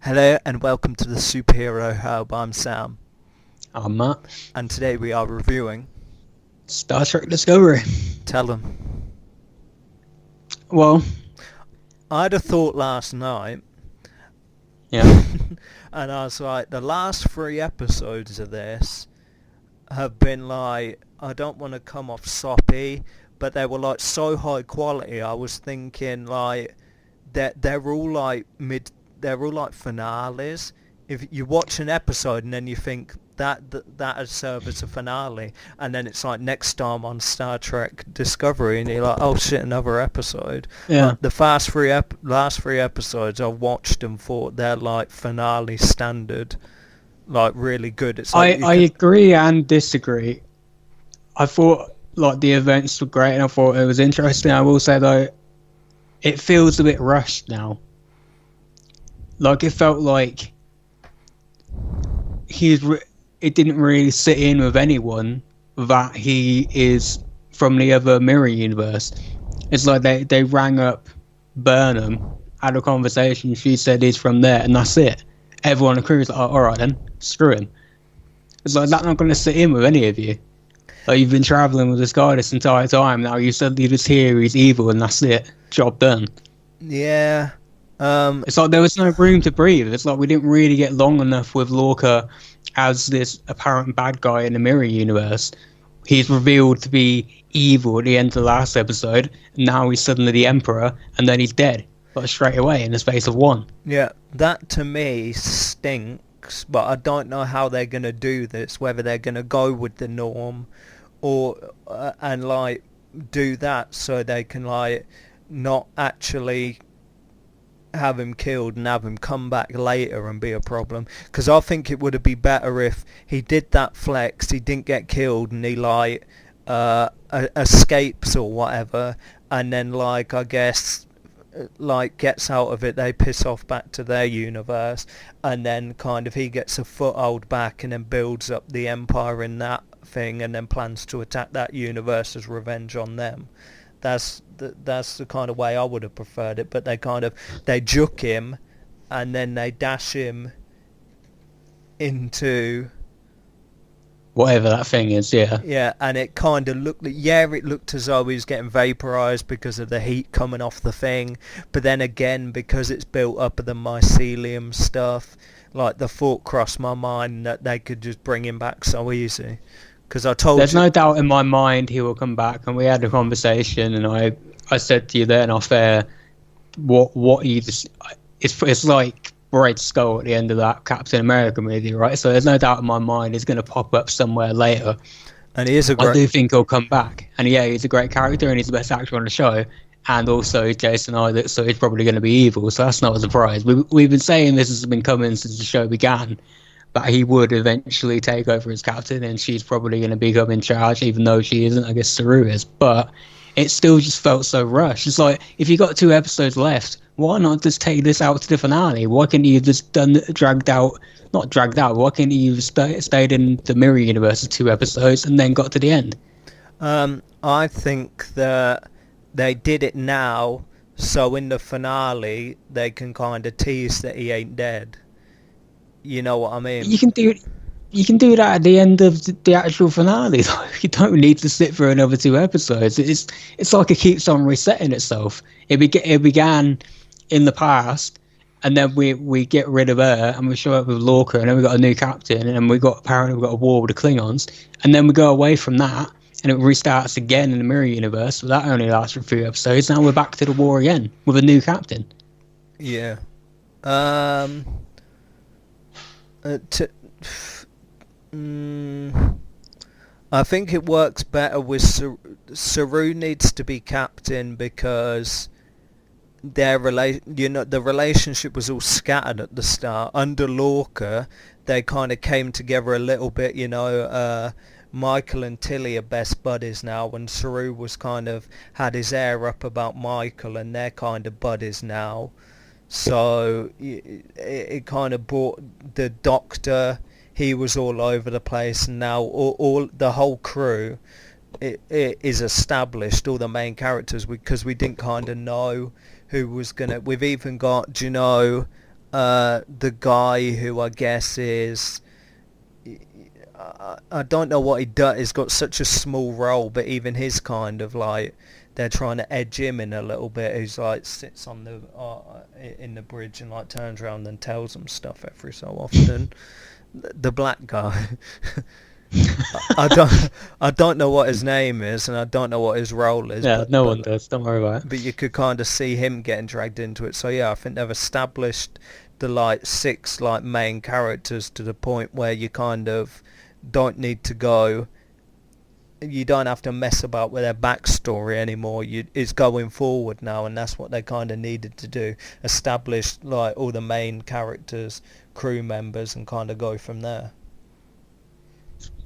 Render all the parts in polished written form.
Hello and welcome to the Superhero Hub. I'm Sam, I'm Matt. and today we are reviewing Star Trek Discovery. Tell 'em. Well, I had a thought last night, yeah. and I was like, the last three episodes of this have been like, I don't want to come off soppy, but they were like so high quality. I was thinking like that they're all like finales. If you watch an episode and then you think that would serve as a finale, and then it's like next time on Star Trek Discovery, and you're like, oh shit, another episode. Yeah. Like the last three episodes I watched and thought they're like finale standard, like really good. It's like I agree and disagree. I thought like the events were great and I thought it was interesting. I will say though, it feels a bit rushed now. Like it felt like it didn't really sit in with anyone that he is from the other mirror universe. It's like they rang up Burnham, had a conversation, she said he's from there, and that's it. Everyone on the crew is like, oh, alright then, screw him. It's like, that's not going to sit in with any of you. Like, you've been travelling with this guy this entire time, now you suddenly just hear he's evil and that's it. Job done. yeah. It's like there was no room to breathe. It's like we didn't really get long enough with Lorca as this apparent bad guy in the mirror universe. He's revealed to be evil at the end of the last episode, and now he's suddenly the Emperor, and then he's dead. Like straight away in the space of one. Yeah, that to me stinks, but I don't know how they're going to do this, whether they're going to go with the norm or and like do that so they can like not actually have him killed and have him come back later and be a problem. Because I think it would have been better if he did that flex, he didn't get killed, and he like escapes or whatever, and then like I guess like gets out of it, they piss off back to their universe, and then kind of he gets a foothold back and then builds up the empire in that thing and then plans to attack that universe as revenge on them. That's the kind of way I would have preferred it, but they juke him and then they dash him into Whatever that thing is, yeah. yeah, and it kind of looked as though he was getting vaporized because of the heat coming off the thing, but then again because it's built up of the mycelium stuff, like the thought crossed my mind that they could just bring him back so easy. Because I told There's you, no doubt in my mind he will come back, and we had a conversation, and I said to you then off air, what you just it's like Red Skull at the end of that Captain America movie, right? So there's no doubt in my mind he's going to pop up somewhere later. and he is a I do great. think he'll come back, and yeah, he's a great character, and he's the best actor on the show, and also he's Jason Isaacs, so he's probably going to be evil. So that's not a surprise. We've been saying this has been coming since the show began, that he would eventually take over as captain, and she's probably going to become in charge, even though she isn't. I guess Saru is, but it still just felt so rushed. It's like, if you got 2 episodes left, why not just take this out to the finale? Why can't you just not dragged out? Why can't you just stayed in the mirror universe for 2 episodes and then got to the end? I think that they did it now, so in the finale they can kind of tease that he ain't dead. You know what I mean? You can do that at the end of the actual finale. You don't need to sit for another 2 episodes. It's like it keeps on resetting itself. It began in the past, and then we get rid of her, and we show up with Lorca, and then we got a new captain, and then apparently we got a war with the Klingons, and then we go away from that, and it restarts again in the mirror universe. So that only lasts for a few episodes. Now we're back to the war again with a new captain. Yeah. To, I think it works better with Saru needs to be captain because the relationship was all scattered at the start. Under Lorca, they kind of came together a little bit. Michael and Tilly are best buddies now, and Saru was kind of had his air up about Michael, and they're kind of buddies now. So it kind of brought the Doctor. He was all over the place, and now all the whole crew it is established, all the main characters, because we didn't kind of know who was gonna. We've even got, the guy who I guess is, I don't know what he does. He's got such a small role, but even his kind of like, they're trying to edge him in a little bit. Who's like sits on the in the bridge and like turns around and tells them stuff every so often. The black guy. I don't know what his name is, and I don't know what his role is. Yeah, no one does. Don't worry about it. But you could kind of see him getting dragged into it. So yeah, I think they've established the like 6 like main characters to the point where you kind of don't need to go. You don't have to mess about with their backstory anymore. It's going forward now, and that's what they kind of needed to do. Establish like all the main characters, crew members, and kind of go from there.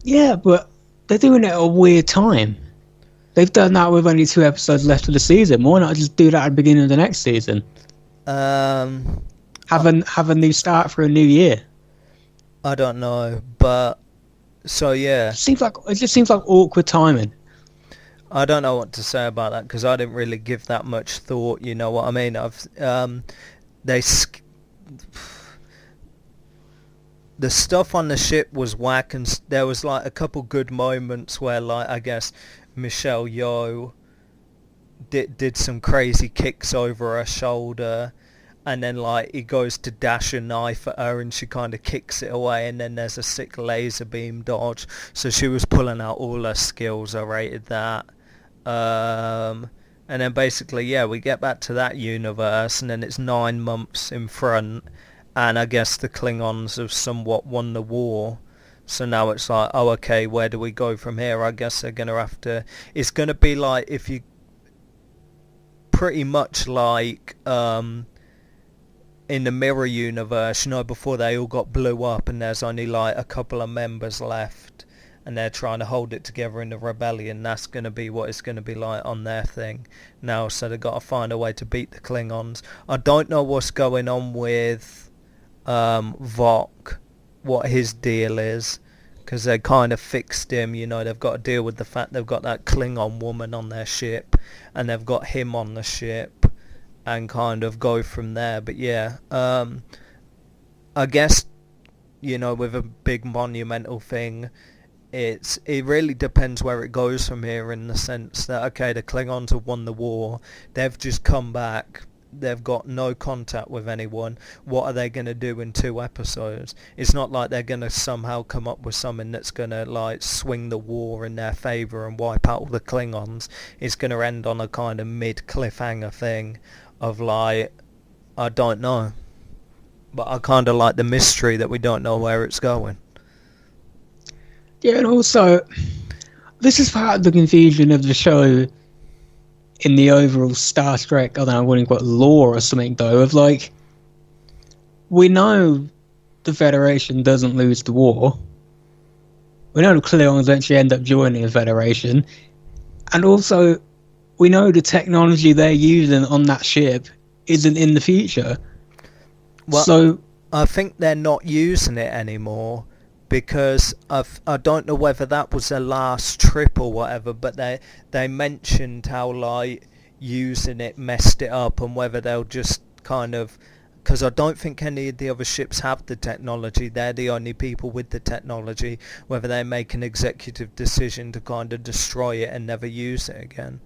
Yeah, but they're doing it at a weird time. They've done that with only 2 episodes left of the season. Why not just do that at the beginning of the next season? Have a new start for a new year. I don't know, but so yeah, It just seems like awkward timing. I don't know what to say about that because I didn't really give that much thought. You know what I mean? The stuff on the ship was whack, and there was like a couple good moments where like I guess Michelle Yeoh did some crazy kicks over her shoulder, and then like he goes to dash a knife at her and she kind of kicks it away, and then there's a sick laser beam dodge. So she was pulling out all her skills. I rated that. And then basically, yeah, we get back to that universe, and then it's 9 months in front, and I guess the Klingons have somewhat won the war. So now it's like, oh, okay, where do we go from here? I guess they're going to have to... It's going to be like, if you... Pretty much like... in the Mirror universe, you know, before they all got blew up and there's only like a couple of members left and they're trying to hold it together in the rebellion. That's going to be what it's going to be like on their thing now. So they've got to find a way to beat the Klingons. I don't know what's going on with Vok, what his deal is, because they kind of fixed him. You know, they've got to deal with the fact they've got that Klingon woman on their ship and they've got him on the ship, and kind of go from there. But yeah, I guess, you know, with a big monumental thing, it really depends where it goes from here, in the sense that, okay, the Klingons have won the war, they've just come back, they've got no contact with anyone. What are they going to do in 2 episodes? It's not like they're going to somehow come up with something that's going to like swing the war in their favour and wipe out all the Klingons. It's going to end on a kind of mid cliffhanger thing of like, I don't know, but I kind of like the mystery that we don't know where it's going. Yeah, and also, this is part of the confusion of the show in the overall Star Trek, I don't know, I wouldn't call it lore or something though, of like, we know the Federation doesn't lose the war. We know the Klingons eventually end up joining the Federation, and also we know the technology they're using on that ship isn't in the future. Well, so I think they're not using it anymore because I don't know whether that was their last trip or whatever, but they mentioned how like using it messed it up, and whether they'll just kind of, because I don't think any of the other ships have the technology, they're the only people with the technology, whether they make an executive decision to kind of destroy it and never use it again.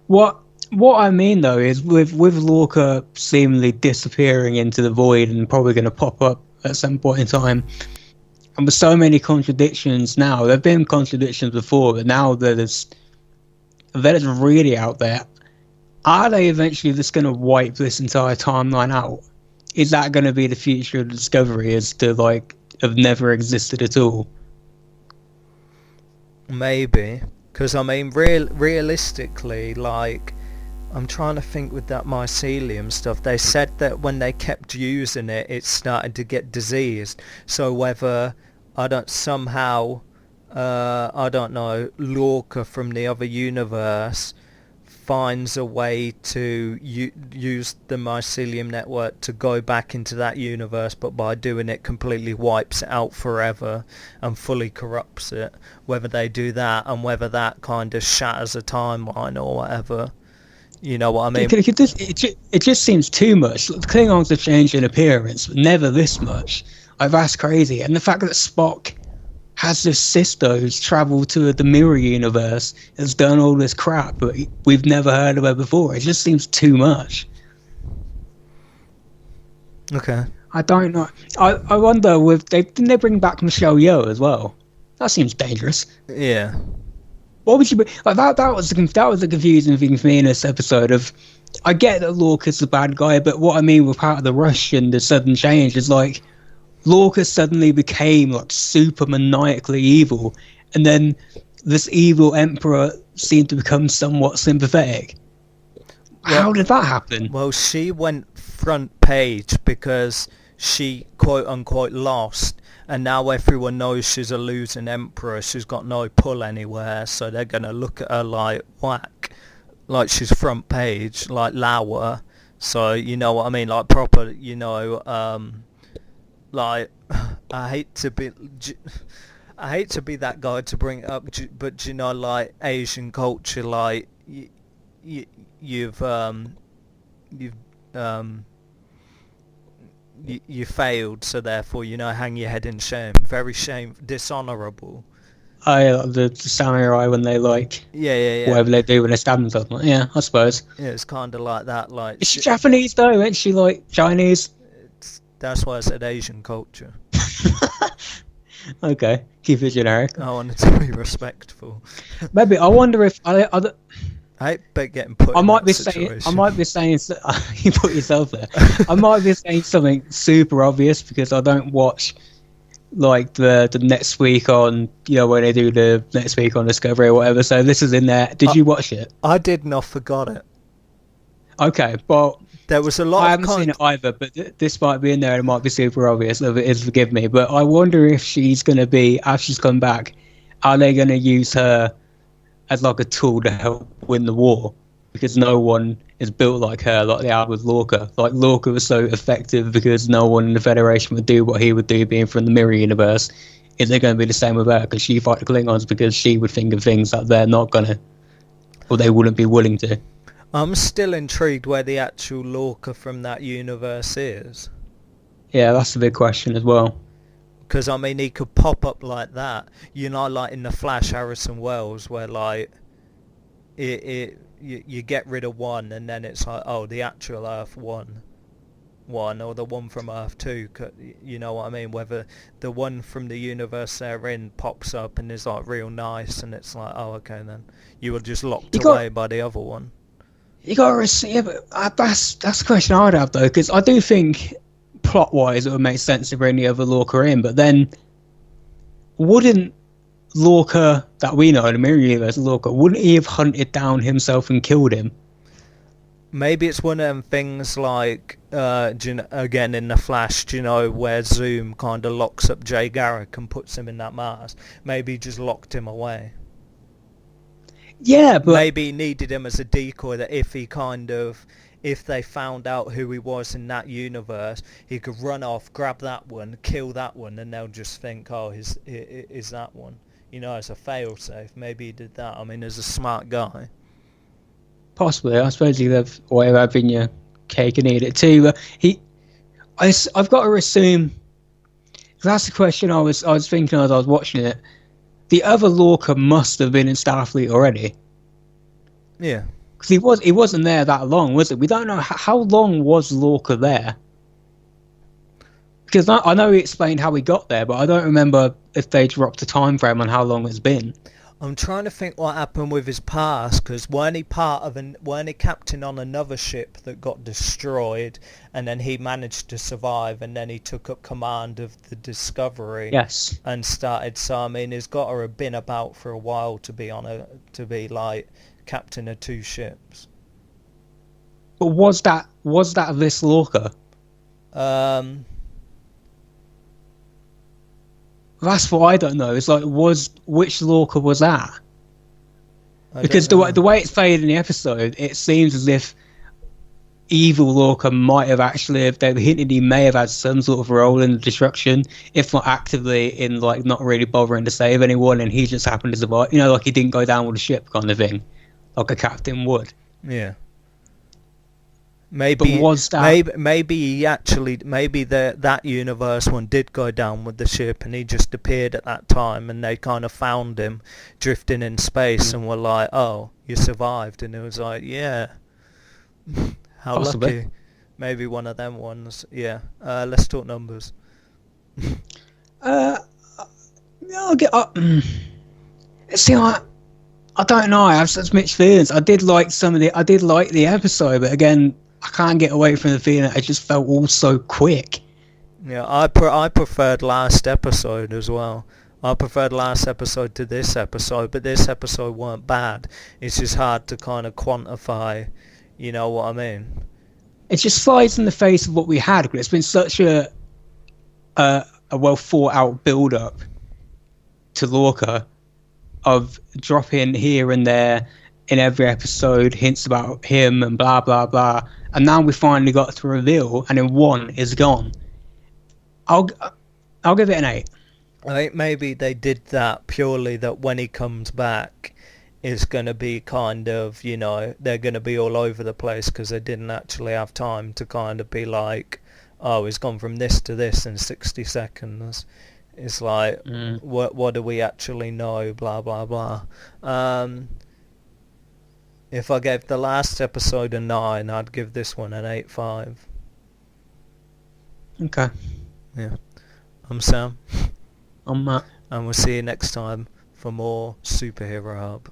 What I mean though is with Lorca seemingly disappearing into the void and probably going to pop up at some point in time, and with so many contradictions now, there have been contradictions before, but now that it's really out there, are they eventually just going to wipe this entire timeline out? Is that going to be the future of Discovery, as to like have never existed at all? Maybe. Because, I mean, realistically, like, I'm trying to think with that mycelium stuff, they said that when they kept using it, it started to get diseased. So whether, I don't know, Lorca from the other universe finds a way to use the mycelium network to go back into that universe, but by doing it completely wipes it out forever and fully corrupts it. Whether they do that, and whether that kind of shatters a timeline or whatever, You know what I mean? It just seems too much. The Klingons have changed in appearance, but never this much. Like, that's crazy. And the fact that Spock has this sister who's travelled to the Mirror universe, has done all this crap, but we've never heard of her before. It just seems too much. Okay. I don't know. I wonder, didn't they bring back Michelle Yeoh as well? That seems dangerous. Yeah. What would you be like? That was the confusing thing for me in this episode. Of, I get that Lorca's the bad guy, but what I mean with part of the rush and the sudden change is like Lorca suddenly became like super maniacally evil, and then this evil emperor seemed to become somewhat sympathetic. Well, how did that happen? Well, she went front page because she quote unquote lost, and now everyone knows she's a losing emperor. She's got no pull anywhere, so they're gonna look at her like whack, like she's front page, like Lauer. So you know what I mean, like proper, you know, like I hate to be that guy to bring it up, but you know, like Asian culture, like you failed, so therefore, you know, hang your head in shame. Very dishonourable. Oh yeah, the samurai when they like whatever they do when they stab themselves. Yeah, I suppose. Yeah, it's kind of like that. Like, is she Japanese though? Isn't she like Chinese? That's why I said Asian culture. Okay, keep it generic. I wanted to be respectful. Maybe I wonder if I hate getting put. I might be saying. You put yourself there. I might be saying something super obvious because I don't watch like the next week on, you know, when they do the next week on Discovery or whatever. So this is in there. Did you watch it? I did not forgot it. Okay, well, there was a lot. I haven't seen it either, but this might be in there and it might be super obvious. If it is, forgive me. But I wonder if she's going to be, after she's come back, are they going to use her as like a tool to help win the war? Because no one is built like her, like they are with Lorca. Like Lorca was so effective because no one in the Federation would do what he would do, being from the Mirror universe. Is it going to be the same with her? Because she fight the Klingons because she would think of things that they're not going to, or they wouldn't be willing to. I'm still intrigued where the actual Lorca from that universe is. Yeah, that's a big question as well. Because, I mean, he could pop up like that. You know, like in The Flash, Harrison Wells, where, like, you get rid of one, and then it's like, oh, the actual Earth one, or the one from Earth 2. You know what I mean? Whether the one from the universe they're in pops up and is, like, real nice, and it's like, oh, okay, then. You were just locked away by the other one. You got to receive it. That's the question I would have, though, because I do think plot-wise it would make sense to bring the other Lorca in, but then wouldn't Lorca that we know in the Mirror universe, Lorca, wouldn't he have hunted down himself and killed him? Maybe it's one of them things like, again in The Flash, you know, where Zoom kind of locks up Jay Garrick and puts him in that mask. Maybe he just locked him away. Yeah, but maybe he needed him as a decoy, that if they found out who he was in that universe, he could run off, grab that one, kill that one, and they'll just think, oh, is that one? You know, as a failsafe. Maybe he did that. I mean, as a smart guy. Possibly. I suppose you'd have a way of having your cake and eat it too. I've got to assume, that's the question I was thinking as I was watching it. The other Lorca must have been in Starfleet already. Yeah. Because he wasn't there that long, was it? We don't know how long was Lorca there. Because I know he explained how he got there, but I don't remember if they dropped a time frame on how long it's been. I'm trying to think what happened with his past, because weren't he captain on another ship that got destroyed, and then he managed to survive, and then he took up command of the Discovery. Yes. And started. So I mean, he's got to have been about for a while to be like captain of two ships. But was that this Lorca? That's what I don't know. It's like, which Lorca was that? Because the way it's played in the episode, it seems as if evil Lorca might have actually, if they hinted he may have had some sort of role in the destruction, if not actively in like not really bothering to save anyone, and he just happened to survive. You know, like he didn't go down with the ship kind of thing, like a captain would. Yeah. Maybe was that... maybe he actually that universe one did go down with the ship, and he just appeared at that time, and they kind of found him drifting in space, and were like, "Oh, you survived," and it was like, "Yeah, how Possibly. lucky." Maybe one of them ones. Yeah. Let's talk numbers. I'll get up. See, I don't know. I have such mixed feelings. I did like the episode, but again, I can't get away from the feeling that it just felt all so quick. Yeah, I preferred last episode as well. I preferred last episode to this episode, but this episode weren't bad. It's just hard to kind of quantify, you know what I mean? It just flies in the face of what we had, because it's been such a well thought out build up to Lorca, of dropping here and there in every episode hints about him and blah blah blah, and now we finally got to reveal, and then one is gone. I'll give it an 8. I think maybe they did that purely that when he comes back, it's going to be kind of, you know, they're going to be all over the place, because they didn't actually have time to kind of be like, oh, he's gone from this to this in 60 seconds. It's like, what do we actually know, blah, blah, blah. If I gave the last episode a 9, I'd give this one an 8.5. Okay. Yeah. I'm Sam. I'm Matt. And we'll see you next time for more Superhero Hub.